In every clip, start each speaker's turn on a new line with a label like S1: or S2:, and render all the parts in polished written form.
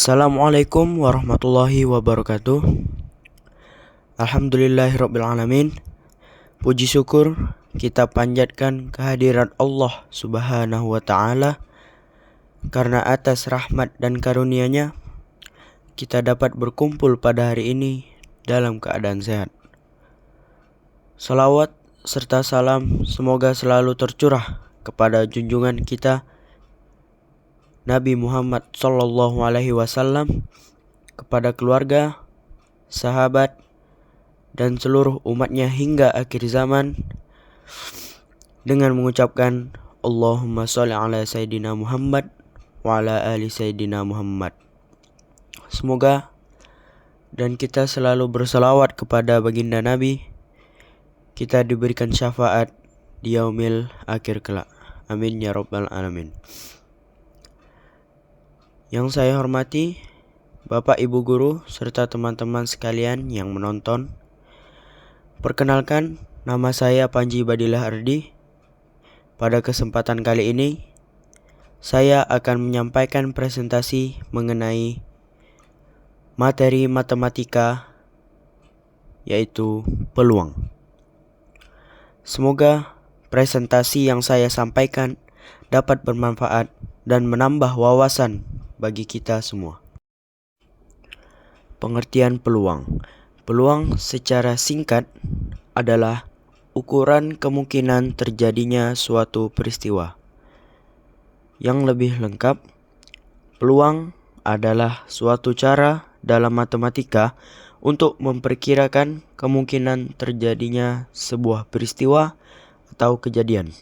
S1: Assalamualaikum warahmatullahi wabarakatuh. Alhamdulillahirrabbilalamin. Puji syukur kita panjatkan kehadiran Allah subhanahu wa ta'ala, karena atas rahmat dan karunia-Nya kita dapat berkumpul pada hari ini dalam keadaan sehat. Salawat serta salam semoga selalu tercurah kepada junjungan kita Nabi Muhammad Sallallahu Alaihi Wasallam, kepada keluarga, sahabat, dan seluruh umatnya hingga akhir zaman, dengan mengucapkan Allahumma sholli ala Sayyidina Muhammad wa ala ali Sayyidina Muhammad. Semoga dan kita selalu berselawat kepada baginda Nabi, kita diberikan syafaat di yaumil akhir kelak. Amin ya rabbal alamin. Yang saya hormati Bapak Ibu Guru serta teman-teman sekalian yang menonton, perkenalkan, nama saya Panji Badillah Ardi. Pada kesempatan kali ini saya akan menyampaikan presentasi mengenai materi matematika, yaitu peluang. Semoga presentasi yang saya sampaikan dapat bermanfaat dan menambah wawasan bagi kita semua. Pengertian peluang. Peluang secara singkat adalah ukuran kemungkinan terjadinya suatu peristiwa. Yang lebih lengkap, peluang adalah suatu cara dalam matematika untuk memperkirakan kemungkinan terjadinya sebuah peristiwa atau kejadian.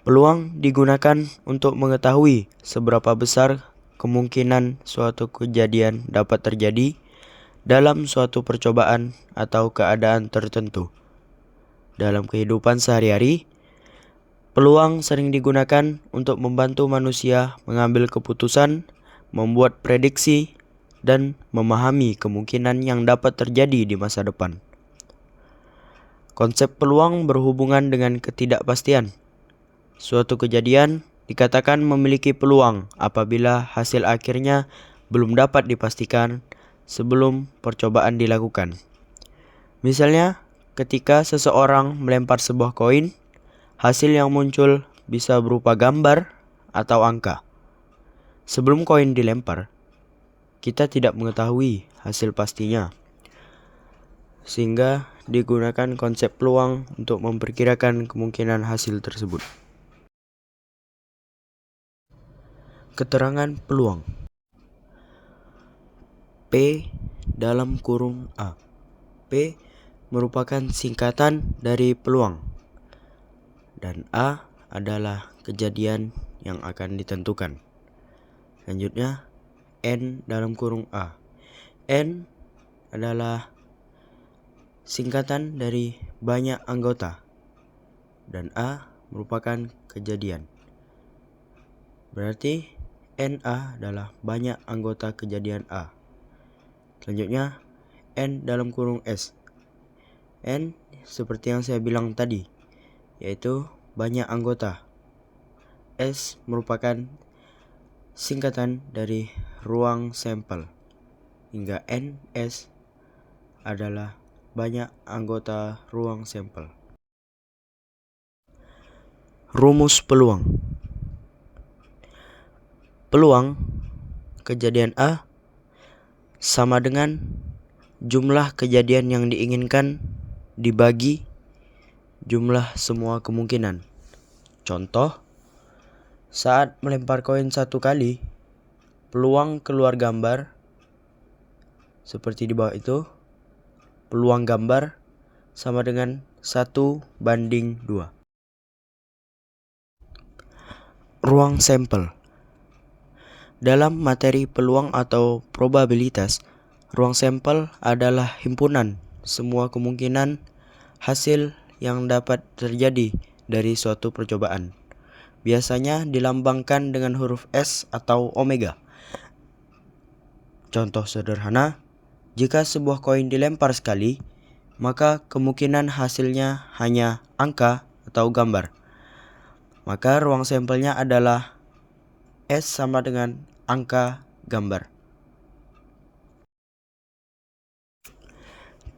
S1: Peluang digunakan untuk mengetahui seberapa besar kemungkinan suatu kejadian dapat terjadi dalam suatu percobaan atau keadaan tertentu. Dalam kehidupan sehari-hari, peluang sering digunakan untuk membantu manusia mengambil keputusan, membuat prediksi, dan memahami kemungkinan yang dapat terjadi di masa depan. Konsep peluang berhubungan dengan ketidakpastian. Suatu kejadian dikatakan memiliki peluang apabila hasil akhirnya belum dapat dipastikan sebelum percobaan dilakukan. Misalnya, ketika seseorang melempar sebuah koin, hasil yang muncul bisa berupa gambar atau angka. Sebelum koin dilempar, kita tidak mengetahui hasil pastinya, sehingga digunakan konsep peluang untuk memperkirakan kemungkinan hasil tersebut. Keterangan peluang. P dalam kurung A. P merupakan singkatan dari peluang, dan A adalah kejadian yang akan ditentukan. Selanjutnya, N dalam kurung A. N adalah singkatan dari banyak anggota, dan A merupakan kejadian. Berarti NA adalah banyak anggota kejadian A. Selanjutnya, N dalam kurung S. N seperti yang saya bilang tadi, yaitu banyak anggota. S merupakan singkatan dari ruang sampel, hingga NS adalah banyak anggota ruang sampel. Rumus peluang. Peluang kejadian A sama dengan jumlah kejadian yang diinginkan dibagi jumlah semua kemungkinan. Contoh, saat melempar koin 1 kali, peluang keluar gambar seperti di bawah itu. Peluang gambar sama dengan 1:2. Ruang sampel. Dalam materi peluang atau probabilitas, ruang sampel adalah himpunan semua kemungkinan hasil yang dapat terjadi dari suatu percobaan. Biasanya dilambangkan dengan huruf S atau omega. Contoh sederhana, jika sebuah koin dilempar sekali, maka kemungkinan hasilnya hanya angka atau gambar. Maka ruang sampelnya adalah S sama dengan angka gambar.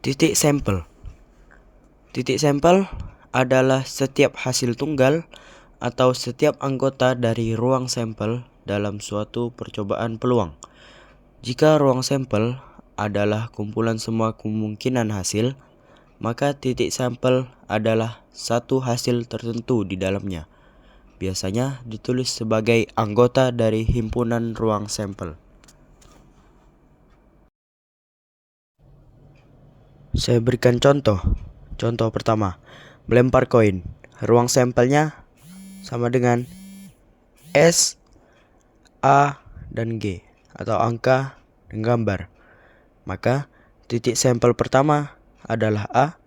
S1: Titik sampel. Titik sampel adalah setiap hasil tunggal atau setiap anggota dari ruang sampel dalam suatu percobaan peluang. Jika ruang sampel adalah kumpulan semua kemungkinan hasil, maka titik sampel adalah satu hasil tertentu di dalamnya. Biasanya ditulis sebagai anggota dari himpunan ruang sampel. Saya berikan contoh. Contoh pertama, melempar koin. Ruang sampelnya sama dengan S, A, dan G atau angka dan gambar. Maka titik sampel pertama adalah A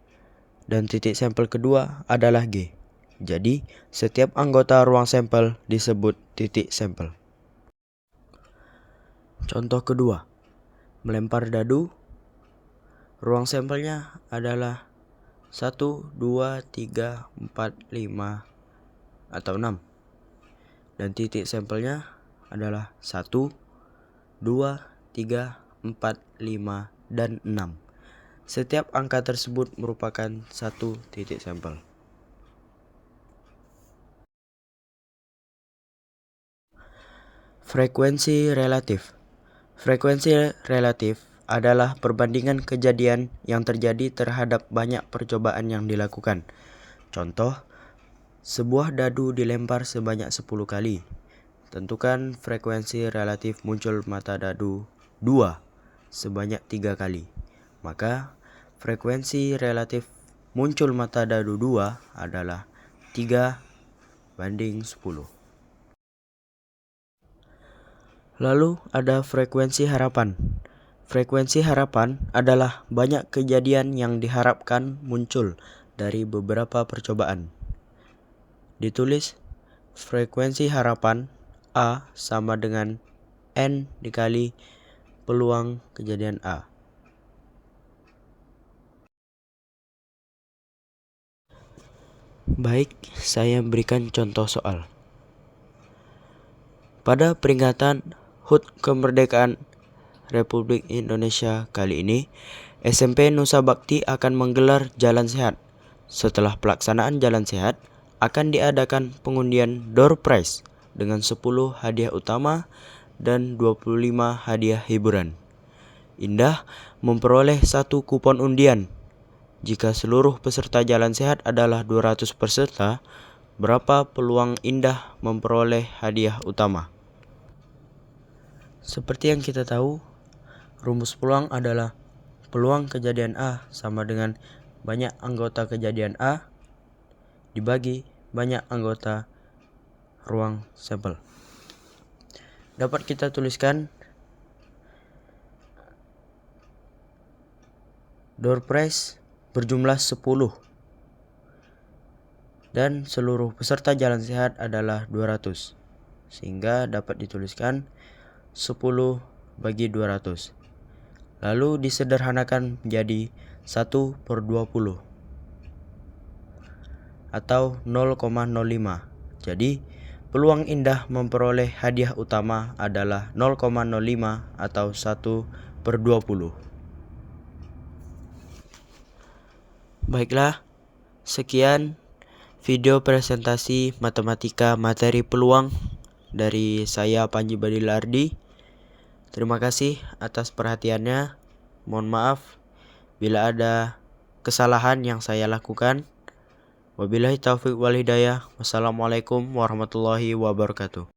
S1: dan titik sampel kedua adalah G. Jadi setiap anggota ruang sampel disebut titik sampel. Contoh kedua, melempar dadu. Ruang sampelnya adalah 1, 2, 3, 4, 5, atau 6. Dan titik sampelnya adalah 1, 2, 3, 4, 5, dan 6. Setiap angka tersebut merupakan satu titik sampel. Frekuensi relatif. Frekuensi relatif adalah perbandingan kejadian yang terjadi terhadap banyak percobaan yang dilakukan. Contoh, sebuah dadu dilempar sebanyak 10 kali. Tentukan frekuensi relatif muncul mata dadu 2 sebanyak 3 kali. Maka frekuensi relatif muncul mata dadu 2 adalah 3:10. Lalu ada frekuensi harapan. Frekuensi harapan adalah banyak kejadian yang diharapkan muncul dari beberapa percobaan. Ditulis frekuensi harapan A sama dengan N dikali peluang kejadian A. Baik, saya berikan contoh soal. Pada peringatan HUT Kemerdekaan Republik Indonesia kali ini, SMP Nusa Bakti akan menggelar Jalan Sehat. Setelah pelaksanaan Jalan Sehat, akan diadakan pengundian door prize dengan 10 hadiah utama dan 25 hadiah hiburan. Indah memperoleh 1 kupon undian. Jika seluruh peserta Jalan Sehat adalah 200 peserta, berapa peluang Indah memperoleh hadiah utama? Seperti yang kita tahu, rumus peluang adalah peluang kejadian A sama dengan banyak anggota kejadian A dibagi banyak anggota ruang sampel. Dapat kita tuliskan door prize berjumlah 10 dan seluruh peserta Jalan Sehat adalah 200. Sehingga dapat dituliskan 10 bagi 200. Lalu disederhanakan menjadi 1/20 atau 0,05. Jadi peluang Indah memperoleh hadiah utama adalah 0,05 atau 1/20. Baiklah, sekian video presentasi matematika materi peluang dari saya Panji Badil Ardi. Terima kasih atas perhatiannya. Mohon maaf bila ada kesalahan yang saya lakukan. Wabillahi taufiq wal hidayah. Wassalamualaikum warahmatullahi wabarakatuh.